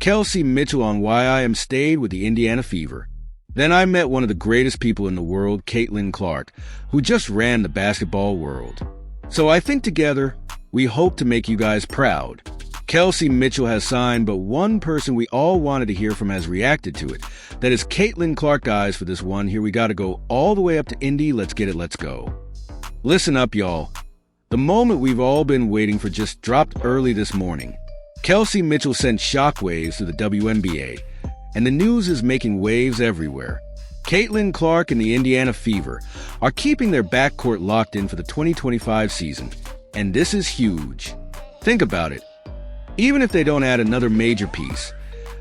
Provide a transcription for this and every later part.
Kelsey Mitchell on why I am stayed with the Indiana Fever. Then I met one of the greatest people in the world, Caitlin Clark, who just ran the basketball world. So I think together, we hope to make you guys proud. Kelsey Mitchell has signed, but one person we all wanted to hear from has reacted to it. That is Caitlin Clark, guys, for this one. Here we got to go all the way up to Indy. Let's get it. Let's go. Listen up, y'all. The moment we've all been waiting for just dropped early this morning. Kelsey Mitchell sent shockwaves to the WNBA, and the news is making waves everywhere. Caitlin Clark and the Indiana Fever are keeping their backcourt locked in for the 2025 season, and this is huge. Think about it. Even if they don't add another major piece,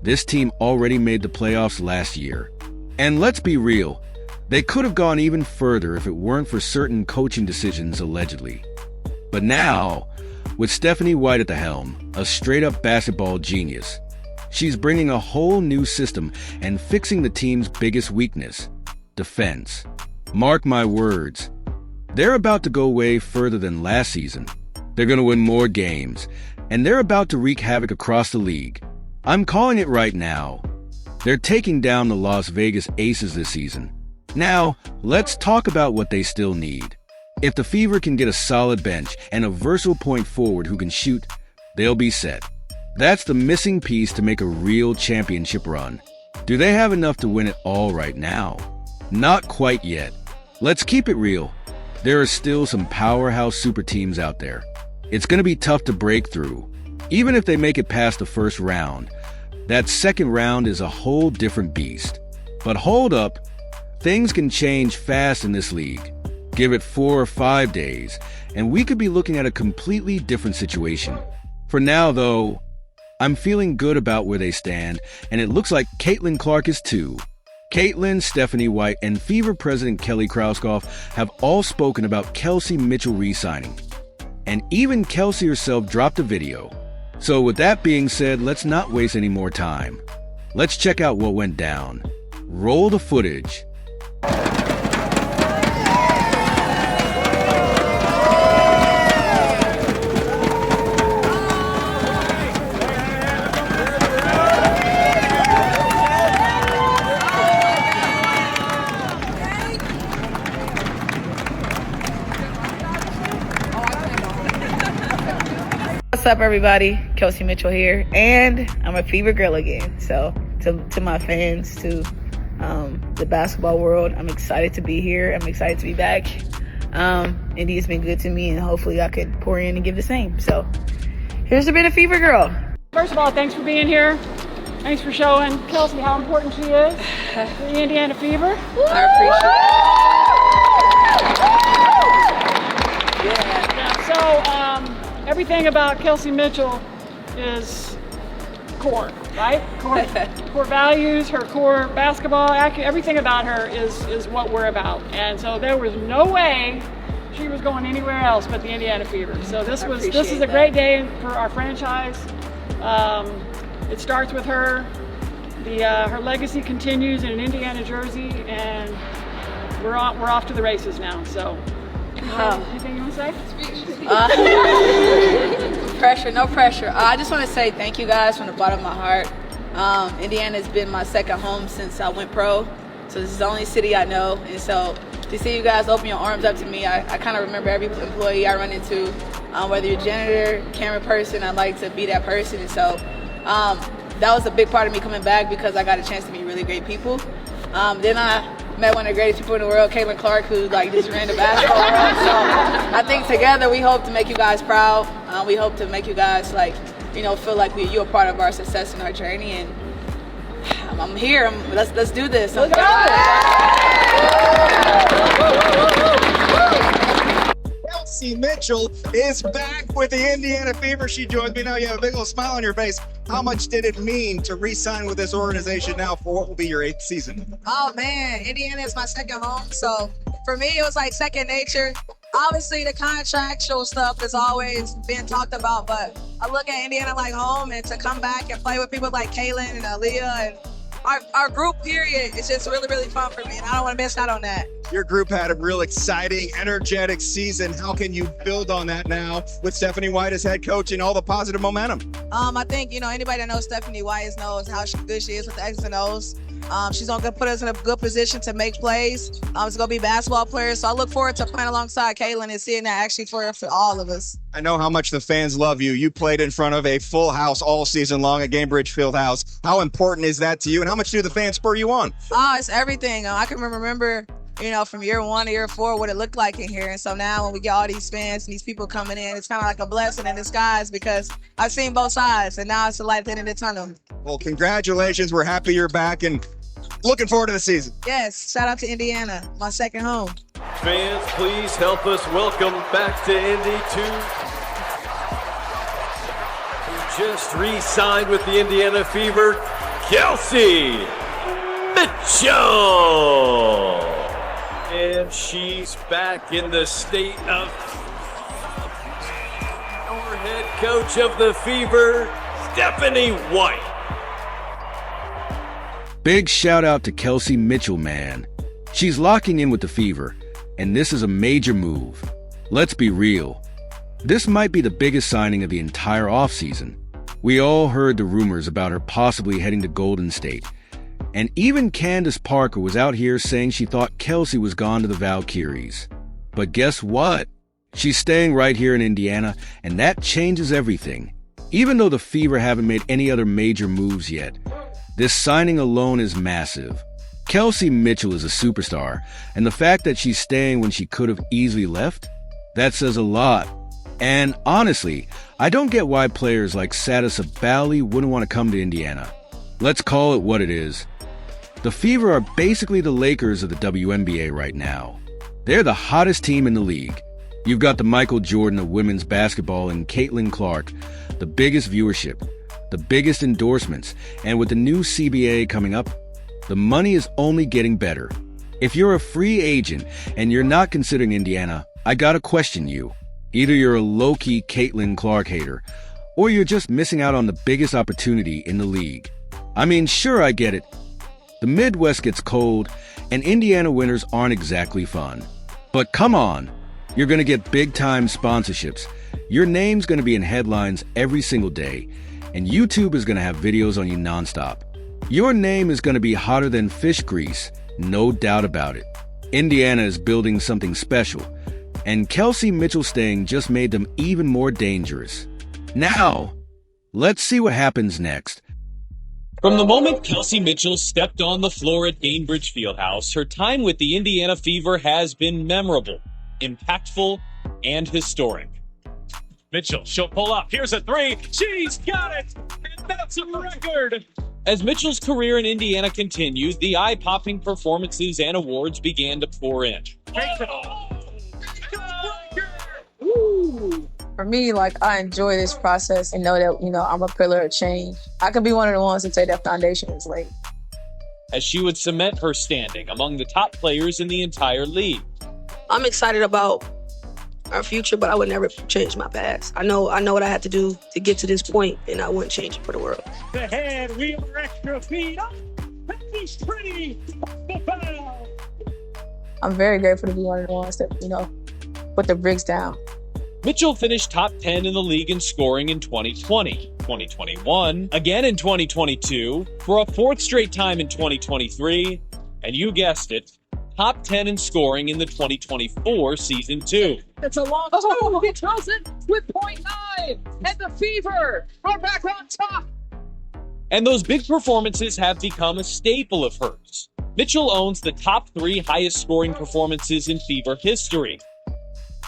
this team already made the playoffs last year. And let's be real, they could have gone even further if it weren't for certain coaching decisions, allegedly. But now, with Stephanie White at the helm, a straight-up basketball genius, she's bringing a whole new system and fixing the team's biggest weakness, defense. Mark my words, they're about to go way further than last season. They're going to win more games, and they're about to wreak havoc across the league. I'm calling it right now. They're taking down the Las Vegas Aces this season. Now, let's talk about what they still need. If the Fever can get a solid bench and a versatile point forward who can shoot, they'll be set. That's the missing piece to make a real championship run. Do they have enough to win it all right now? Not quite yet. Let's keep it real. There are still some powerhouse super teams out there. It's going to be tough to break through. Even if they make it past the first round, that second round is a whole different beast. But hold up, things can change fast in this league. Give it 4 or 5 days, and we could be looking at a completely different situation. For now, though, I'm feeling good about where they stand, and it looks like Caitlin Clark is too. Caitlin, Stephanie White, and Fever President Kelly Krauskopf have all spoken about Kelsey Mitchell re-signing. And even Kelsey herself dropped a video. So with that being said, let's not waste any more time. Let's check out what went down. Roll the footage. What's up, everybody? Kelsey Mitchell here, and I'm a Fever girl again. So to my fans, to the basketball world, I'm excited to be here. I'm excited to be back. Indy has been good to me, and hopefully I could pour in and give the same. So here's to being a Fever girl. First of all, thanks for being here. Thanks for showing Kelsey how important she is to the Indiana Fever. I appreciate it. Yeah. So everything about Kelsey Mitchell is core, right? Core values, her core basketball, everything about her is what we're about. And so there was no way she was going anywhere else but the Indiana Fever. So this is a great day for our franchise. It starts with her. Her legacy continues in an Indiana jersey, and we're off to the races now. So, anything you want to say? Pressure, no pressure. I just want to say thank you guys from the bottom of my heart. Indiana has been my second home since I went pro, so this is the only city I know. And so to see you guys open your arms up to me, I kind of remember every employee I run into. Whether you're a janitor, camera person, I like to be that person. And so that was a big part of me coming back, because I got a chance to meet really great people. Then I met one of the greatest people in the world, Caitlin Clark, who just ran the basketball world. So I think together we hope to make you guys proud. We hope to make you guys feel like you're a part of our success and our journey. And I'm here. Let's do this. Kelsey Mitchell is back with the Indiana Fever. She joins me now. You have a big old smile on your face. How much did it mean to re-sign with this organization now for what will be your 8th season? Oh man, Indiana is my second home. So for me, it was like second nature. Obviously, the contractual stuff has always been talked about, but I look at Indiana like home, and to come back and play with people like Kaylin and Aaliyah and our group period is just really, really fun for me, and I don't want to miss out on that. Your group had a real exciting, energetic season. How can you build on that now with Stephanie White as head coach and all the positive momentum? I think, anybody that knows Stephanie White knows how good she is with the X's and O's. She's going to put us in a good position to make plays. It's going to be basketball players. So I look forward to playing alongside Caitlin and seeing that actually for all of us. I know how much the fans love you. You played in front of a full house all season long at Gainbridge Fieldhouse. How important is that to you, and how much do the fans spur you on? It's everything. I can remember, from year 1 to year 4, what it looked like in here. And so now when we get all these fans and these people coming in, it's kind of like a blessing in disguise because I've seen both sides, and now it's the light at the end of the tunnel. Well, congratulations. We're happy you're back and looking forward to the season. Yes, shout out to Indiana, my second home. Fans, please help us welcome back to Indy who just re-signed with the Indiana Fever, Kelsey Mitchell. And she's back in the state of our head coach of the Fever, Stephanie White. Big shout out to Kelsey Mitchell, man. She's locking in with the Fever, and this is a major move. Let's be real. This might be the biggest signing of the entire offseason. We all heard the rumors about her possibly heading to Golden State. And even Candace Parker was out here saying she thought Kelsey was gone to the Valkyries. But guess what? She's staying right here in Indiana, and that changes everything. Even though the Fever haven't made any other major moves yet, this signing alone is massive. Kelsey Mitchell is a superstar, and the fact that she's staying when she could have easily left, that says a lot. And honestly, I don't get why players like Sada Sabali wouldn't want to come to Indiana. Let's call it what it is. The Fever are basically the Lakers of the WNBA right now. They're the hottest team in the league. You've got the Michael Jordan of women's basketball and Caitlin Clark, the biggest viewership, the biggest endorsements, and with the new CBA coming up, the money is only getting better. If you're a free agent and you're not considering Indiana, I gotta question you. Either you're a low-key Caitlin Clark hater, or you're just missing out on the biggest opportunity in the league. I mean, sure, I get it. The Midwest gets cold, and Indiana winters aren't exactly fun. But come on, you're gonna get big-time sponsorships. Your name's gonna be in headlines every single day, and YouTube is going to have videos on you nonstop. Your name is going to be hotter than fish grease, no doubt about it. Indiana is building something special, and Kelsey Mitchell staying just made them even more dangerous. Now, let's see what happens next. From the moment Kelsey Mitchell stepped on the floor at Gainbridge Fieldhouse, her time with the Indiana Fever has been memorable, impactful, and historic. Mitchell, she'll pull up. Here's a three. She's got it. And that's a record. As Mitchell's career in Indiana continued, the eye-popping performances and awards began to pour in. For me, I enjoy this process and know that, I'm a pillar of change. I could be one of the ones to say that foundation is laid. As she would cement her standing among the top players in the entire league. I'm excited about our future, but I would never change my past. I know what I had to do to get to this point, and I wouldn't change it for the world. The head, wheel, extra feet up. He's pretty. The foul. I'm very grateful to be one of the ones that, put the bricks down. Mitchell finished top 10 in the league in scoring in 2020, 2021, again in 2022, for a fourth straight time in 2023, and you guessed it, top 10 in scoring in the 2024 season 2. It's a long two. He throws it with .9, and the Fever are back on top. And those big performances have become a staple of hers. Mitchell owns the top 3 highest scoring performances in Fever history.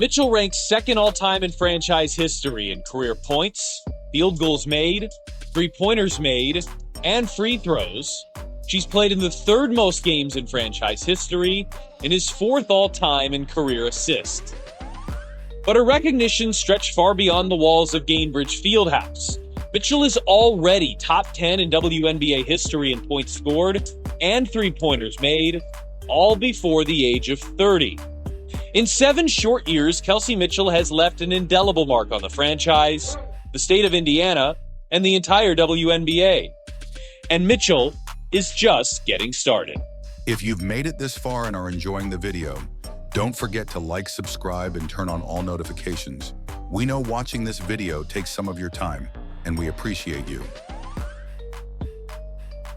Mitchell ranks second all-time in franchise history in career points, field goals made, three-pointers made, and free throws. She's played in the third most games in franchise history and is fourth all-time in career assists. But her recognition stretched far beyond the walls of Gainbridge Fieldhouse. Mitchell is already top 10 in WNBA history in points scored and three-pointers made, all before the age of 30. In 7 short years, Kelsey Mitchell has left an indelible mark on the franchise, the state of Indiana, and the entire WNBA. And Mitchell is just getting started. If you've made it this far and are enjoying the video, don't forget to like, subscribe, and turn on all notifications. We know watching this video takes some of your time, and we appreciate you.